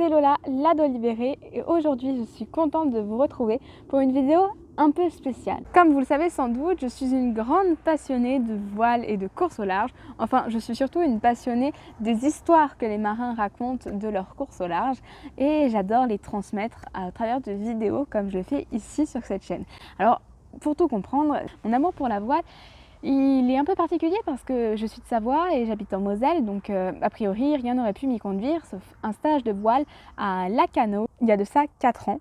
c'est Lola, l'ado libérée, et aujourd'hui je suis contente de vous retrouver pour une vidéo un peu spéciale. Comme vous le savez sans doute, je suis une grande passionnée de voile et de course au large. Enfin, je suis surtout une passionnée des histoires que les marins racontent de leur course au large et j'adore les transmettre à travers de vidéos comme je le fais ici sur cette chaîne. Alors, pour tout comprendre, mon amour pour la voile, il est un peu particulier parce que je suis de Savoie et j'habite en Moselle, donc a priori rien n'aurait pu m'y conduire sauf un stage de voile à Lacanau il y a de ça 4 ans.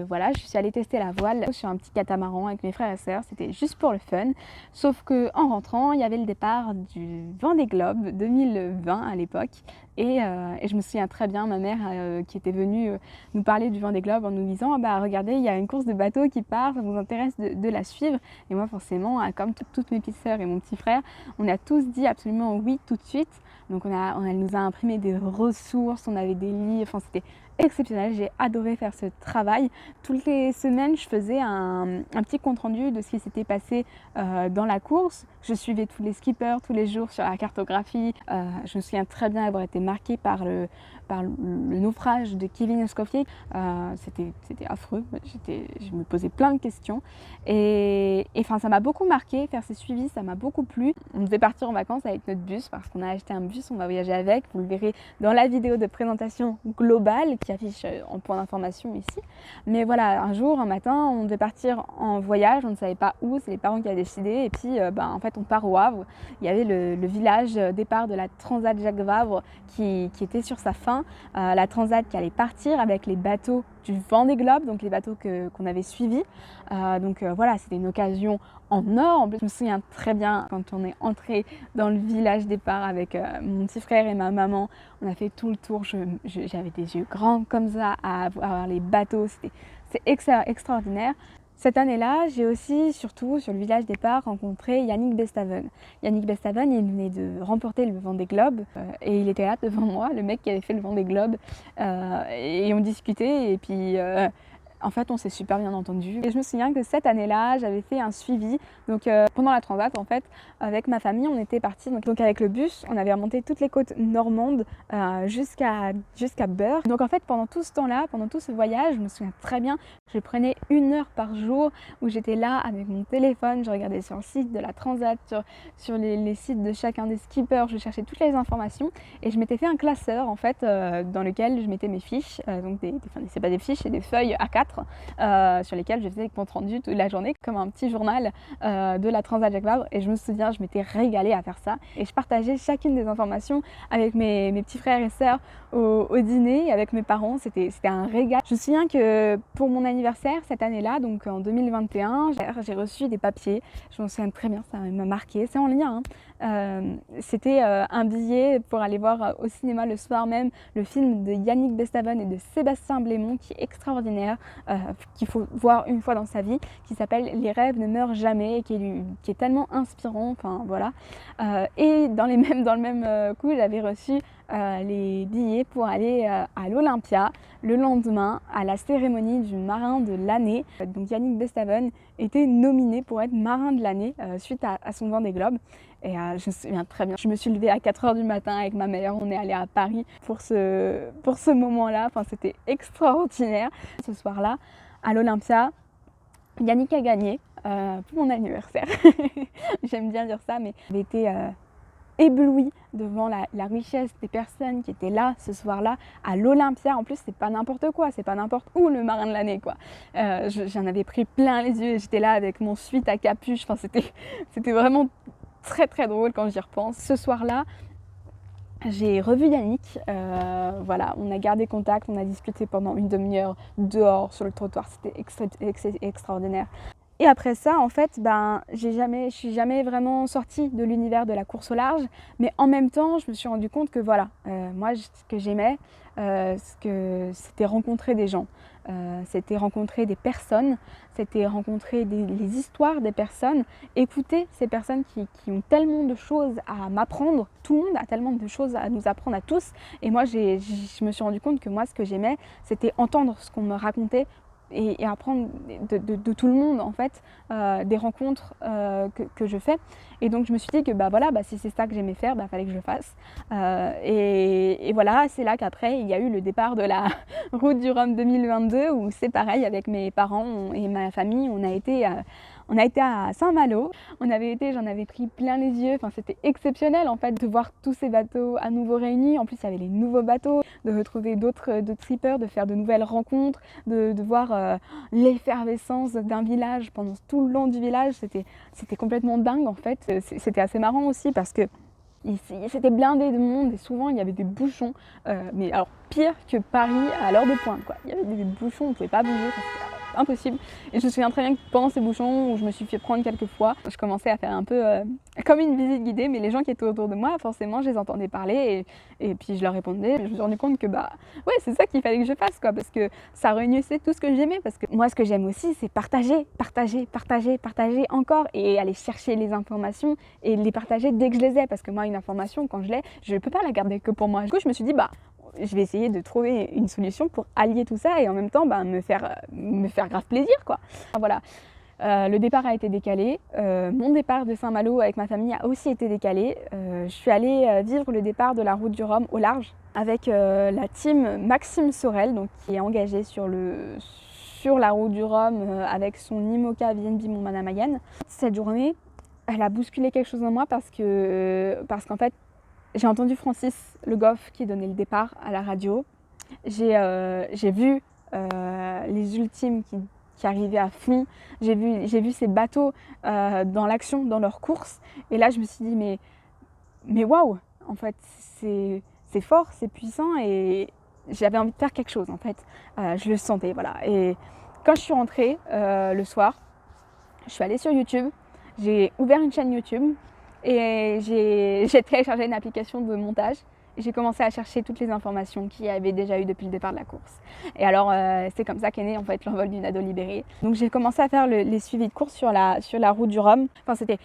Voilà, je suis allée tester la voile sur un petit catamaran avec mes frères et sœurs, c'était juste pour le fun. Sauf que en rentrant, il y avait le départ du Vendée Globe 2020 à l'époque et je me souviens très bien ma mère qui était venue nous parler du Vendée Globe en nous disant bah regardez, il y a une course de bateau qui part, ça vous intéresse de la suivre? Et moi forcément, comme toutes mes petites sœurs et mon petit frère, on a tous dit absolument oui tout de suite. Donc elle nous a imprimé des ressources, on avait des livres, enfin c'était exceptionnel, j'ai adoré faire ce travail. Toutes les semaines, je faisais un petit compte-rendu de ce qui s'était passé dans la course. Je suivais tous les skippers tous les jours sur la cartographie. Je me souviens très bien avoir été marquée par le naufrage de Kevin Escoffier. C'était affreux, je me posais plein de questions. Et enfin, ça m'a beaucoup marqué, faire ces suivis, ça m'a beaucoup plu. On devait partir en vacances avec notre bus parce qu'on a acheté un bus, on va voyager avec. Vous le verrez dans la vidéo de présentation globale qui affiche en point d'information ici. Mais voilà, un jour, un matin, on devait partir en voyage, on ne savait pas où, c'est les parents qui avaient décidé. Et puis, en fait, on part au Havre. Il y avait le village départ de la Transat Jacques Vabre qui était sur sa fin. La Transat qui allait partir avec les bateaux du Vendée Globe, donc les bateaux qu'on avait suivis. Voilà, c'était une occasion en or. En plus, je me souviens très bien quand on est entré dans le village départ avec mon petit frère et ma maman. On a fait tout le tour. J'avais des yeux grands comme ça à voir les bateaux. C'est extraordinaire. Cette année-là, j'ai aussi, surtout sur le village départ, rencontré Yannick Bestaven. Yannick Bestaven, il venait de remporter le Vendée Globe et il était là devant moi, le mec qui avait fait le Vendée Globe. Et on discutait et puis en fait, on s'est super bien entendu. Et je me souviens que cette année-là, j'avais fait un suivi. Donc pendant la transat, en fait, avec ma famille, on était partis. Donc avec le bus, on avait remonté toutes les côtes normandes jusqu'à Beure. Donc en fait, pendant tout ce temps-là, pendant tout ce voyage, je me souviens très bien, je prenais 1 heure par jour où j'étais là avec mon téléphone. Je regardais sur le site de la transat, sur les sites de chacun des skippers. Je cherchais toutes les informations et je m'étais fait un classeur en fait dans lequel je mettais mes fiches. C'est pas des fiches, c'est des feuilles A4. Sur lesquels je faisais des comptes rendus toute la journée comme un petit journal de la Transat Jacques Vabre et je me souviens, je m'étais régalée à faire ça et je partageais chacune des informations avec mes petits frères et sœurs au dîner avec mes parents, c'était un régal. Je me souviens que pour mon anniversaire cette année-là, donc en 2021, j'ai reçu des papiers, je m'en souviens très bien, ça m'a marqué, c'est en lien, c'était un billet pour aller voir au cinéma le soir même le film de Yannick Bestaven et de Sébastien Blémont qui est extraordinaire, qu'il faut voir une fois dans sa vie, qui s'appelle Les rêves ne meurent jamais et qui est tellement inspirant, enfin voilà. Et dans le même coup, j'avais reçu les billets pour aller à l'Olympia le lendemain à la cérémonie du marin de l'année. Donc Yannick Bestaven était nominé pour être marin de l'année suite à son Vendée Globe. Et je me souviens très bien, je me suis levée à 4 h du matin avec ma mère, on est allé à Paris pour ce moment-là, enfin, c'était extraordinaire. Ce soir-là, à l'Olympia, Yannick a gagné pour mon anniversaire. J'aime bien dire ça, mais j'avais été éblouie devant la richesse des personnes qui étaient là ce soir-là à l'Olympia. En plus, c'est pas n'importe quoi, c'est pas n'importe où le marin de l'année, quoi. J'en avais pris plein les yeux, j'étais là avec mon sweat à capuche, enfin, c'était vraiment très très drôle quand j'y repense. Ce soir-là, j'ai revu Yannick, voilà, on a gardé contact, on a discuté pendant une demi-heure dehors sur le trottoir, c'était extraordinaire. Et après ça, en fait, je suis jamais vraiment sortie de l'univers de la course au large, mais en même temps, je me suis rendu compte que voilà, moi, ce que j'aimais, c'était rencontrer des gens, c'était rencontrer des personnes, c'était rencontrer les histoires des personnes, écouter ces personnes qui ont tellement de choses à m'apprendre. Tout le monde a tellement de choses à nous apprendre à tous. Et moi, je me suis rendu compte que moi, ce que j'aimais, c'était entendre ce qu'on me racontait et apprendre de tout le monde en fait, des rencontres que je fais. Et donc je me suis dit que si c'est ça que j'aimais faire, fallait que je le fasse. Et voilà, c'est là qu'après il y a eu le départ de la route du Rhum 2022 où c'est pareil avec mes parents et ma famille, on a été à Saint-Malo. J'en avais pris plein les yeux, enfin c'était exceptionnel en fait de voir tous ces bateaux à nouveau réunis. En plus il y avait les nouveaux bateaux, de retrouver d'autres trippers, de faire de nouvelles rencontres, de voir l'effervescence d'un village pendant tout le long du village. C'était complètement dingue en fait. C'était assez marrant aussi parce que c'était blindé de monde et souvent il y avait des bouchons, mais alors pire que Paris à l'heure de pointe quoi. Il y avait des bouchons, on ne pouvait pas bouger, c'était impossible. Et je me souviens très bien que pendant ces bouchons où je me suis fait prendre quelques fois, je commençais à faire un peu comme une visite guidée, mais les gens qui étaient autour de moi, forcément je les entendais parler et puis je leur répondais. Je me suis rendu compte que ouais, c'est ça qu'il fallait que je fasse quoi, parce que ça réunissait tout ce que j'aimais. Parce que moi ce que j'aime aussi c'est partager encore et aller chercher les informations et les partager dès que je les ai, parce que moi une information quand je l'ai, je ne peux pas la garder que pour moi. Du coup je me suis dit je vais essayer de trouver une solution pour allier tout ça et en même temps me faire grave plaisir quoi. Voilà. Le départ a été décalé, mon départ de Saint-Malo avec ma famille a aussi été décalé. Je suis allée vivre le départ de la route du Rhum au large avec la team Maxime Sorel, donc, qui est engagée sur la route du Rhum avec son IMOCA VNB Montmanamayenne. Cette journée, elle a bousculé quelque chose en moi parce qu'en fait, j'ai entendu Francis Le Goff qui donnait le départ à la radio. J'ai vu les ultimes qui arrivaient à fond. J'ai vu ces bateaux dans l'action, dans leur course. Et là, je me suis dit, mais waouh, en fait, c'est fort, c'est puissant. Et j'avais envie de faire quelque chose, en fait. Je le sentais, voilà. Et quand je suis rentrée le soir, je suis allée sur YouTube. J'ai ouvert une chaîne YouTube. Et j'ai téléchargé une application de montage et j'ai commencé à chercher toutes les informations qu'il y avait déjà eu depuis le départ de la course. Et alors c'est comme ça qu'est né en fait l'envol d'une ado libérée. Donc j'ai commencé à faire les suivis de course sur la route du Rhum. Enfin c'était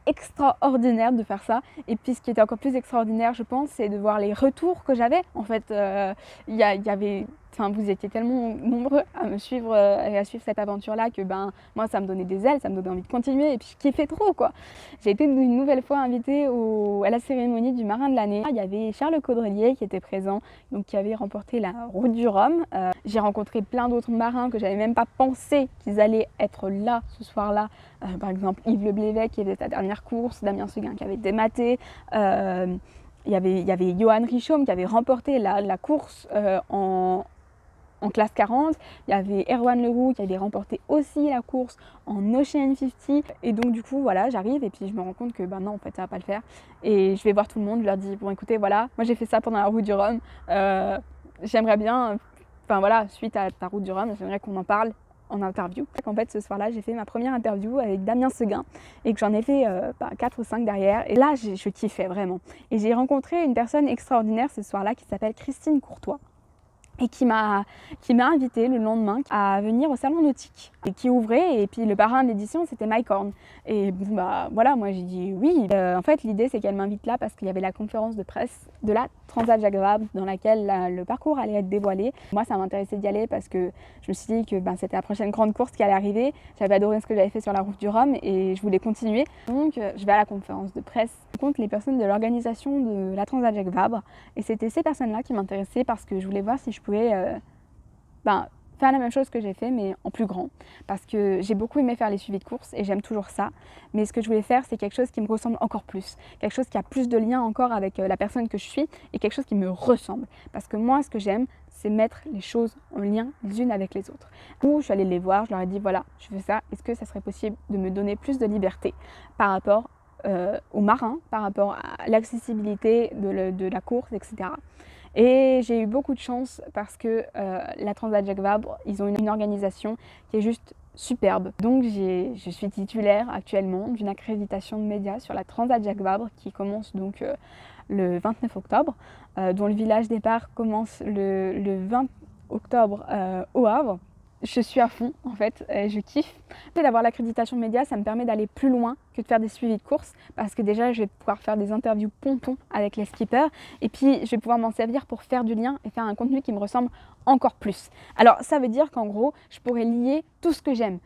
extraordinaire de faire ça. Et puis ce qui était encore plus extraordinaire je pense, c'est de voir les retours que j'avais. En fait il y avait... Enfin, vous étiez tellement nombreux à me suivre et à suivre cette aventure-là que moi, ça me donnait des ailes, ça me donnait envie de continuer et puis je kiffais trop quoi. J'ai été une nouvelle fois invitée à la cérémonie du marin de l'année. Il y avait Charles Caudrelier qui était présent, donc qui avait remporté la route du Rhum. J'ai rencontré plein d'autres marins que j'avais même pas pensé qu'ils allaient être là ce soir-là. Par exemple Yves Le Blévec qui faisait sa dernière course, Damien Seguin qui avait dématé. Il y avait Johan Richomme qui avait remporté la course en classe 40, il y avait Erwan Leroux qui avait remporté aussi la course en Ocean 50 et donc du coup voilà j'arrive et puis je me rends compte que non en fait ça va pas le faire et je vais voir tout le monde, je leur dis bon écoutez voilà moi j'ai fait ça pendant la route du Rhum, j'aimerais bien, enfin voilà suite à ta route du Rhum j'aimerais qu'on en parle en interview. En fait ce soir-là j'ai fait ma première interview avec Damien Seguin et que j'en ai fait 4 ou 5 derrière et là je kiffais vraiment et j'ai rencontré une personne extraordinaire ce soir-là qui s'appelle Christine Courtois et qui m'a invité le lendemain à venir au salon nautique et qui ouvrait et puis le parrain de l'édition c'était Mike Horn et voilà moi j'ai dit oui. En fait l'idée c'est qu'elle m'invite là parce qu'il y avait la conférence de presse de la Transat Jacques Vabre dans laquelle le parcours allait être dévoilé. Moi ça m'intéressait d'y aller parce que je me suis dit que c'était la prochaine grande course qui allait arriver. J'avais adoré ce que j'avais fait sur la route du Rhum et je voulais continuer, donc je vais à la conférence de presse. Je rencontre les personnes de l'organisation de la Transat Jacques Vabre et c'était ces personnes là qui m'intéressaient parce que je voulais voir si je pouvais faire la même chose que j'ai fait mais en plus grand parce que j'ai beaucoup aimé faire les suivis de course et j'aime toujours ça, mais ce que je voulais faire c'est quelque chose qui me ressemble encore plus, quelque chose qui a plus de lien encore avec la personne que je suis et quelque chose qui me ressemble parce que moi ce que j'aime c'est mettre les choses en lien les unes avec les autres. Où je suis allée les voir, je leur ai dit voilà je fais ça, est-ce que ça serait possible de me donner plus de liberté par rapport aux marins, par rapport à l'accessibilité de la course, etc. Et j'ai eu beaucoup de chance parce que la Transat Jacques Vabre, ils ont une organisation qui est juste superbe. Donc je suis titulaire actuellement d'une accréditation de médias sur la Transat Jacques Vabre qui commence donc le 29 octobre, dont le village départ commence le 20 octobre au Havre. je suis à fond en fait, je kiffe. D'avoir l'accréditation média, ça me permet d'aller plus loin que de faire des suivis de courses parce que déjà je vais pouvoir faire des interviews pontons avec les skippers et puis je vais pouvoir m'en servir pour faire du lien et faire un contenu qui me ressemble encore plus. Alors ça veut dire qu'en gros, je pourrais lier tout ce que j'aime,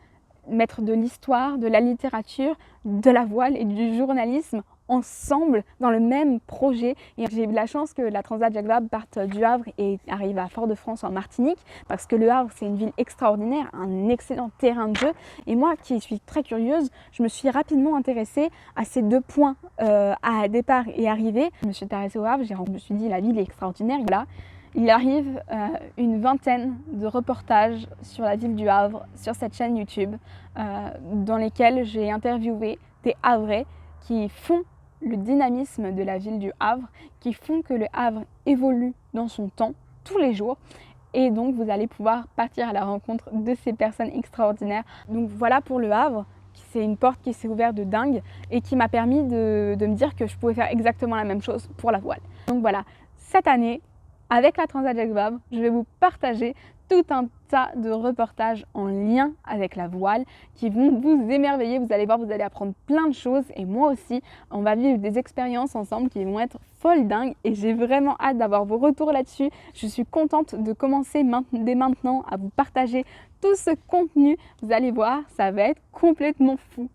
mettre de l'histoire, de la littérature, de la voile et du journalisme ensemble dans le même projet. Et j'ai eu la chance que la Transat Jacques Vabre parte du Havre et arrive à Fort-de-France en Martinique parce que le Havre c'est une ville extraordinaire, un excellent terrain de jeu et moi qui suis très curieuse, je me suis rapidement intéressée à ces deux points à départ et arrivée. Je me suis intéressée au Havre, je me suis dit la ville est extraordinaire. Voilà. Il arrive une vingtaine de reportages sur la ville du Havre, sur cette chaîne YouTube, dans lesquels j'ai interviewé des Havrais qui font le dynamisme de la ville du Havre, qui font que le Havre évolue dans son temps, tous les jours. Et donc vous allez pouvoir partir à la rencontre de ces personnes extraordinaires. Donc voilà pour le Havre, c'est une porte qui s'est ouverte de dingue et qui m'a permis de me dire que je pouvais faire exactement la même chose pour la voile. Donc voilà, cette année, avec la Transat Jacques Vabre, je vais vous partager tout un tas de reportages en lien avec la voile qui vont vous émerveiller. Vous allez voir, vous allez apprendre plein de choses et moi aussi, on va vivre des expériences ensemble qui vont être folles dingues et j'ai vraiment hâte d'avoir vos retours là-dessus. Je suis contente de commencer dès maintenant à vous partager tout ce contenu. Vous allez voir, ça va être complètement fou.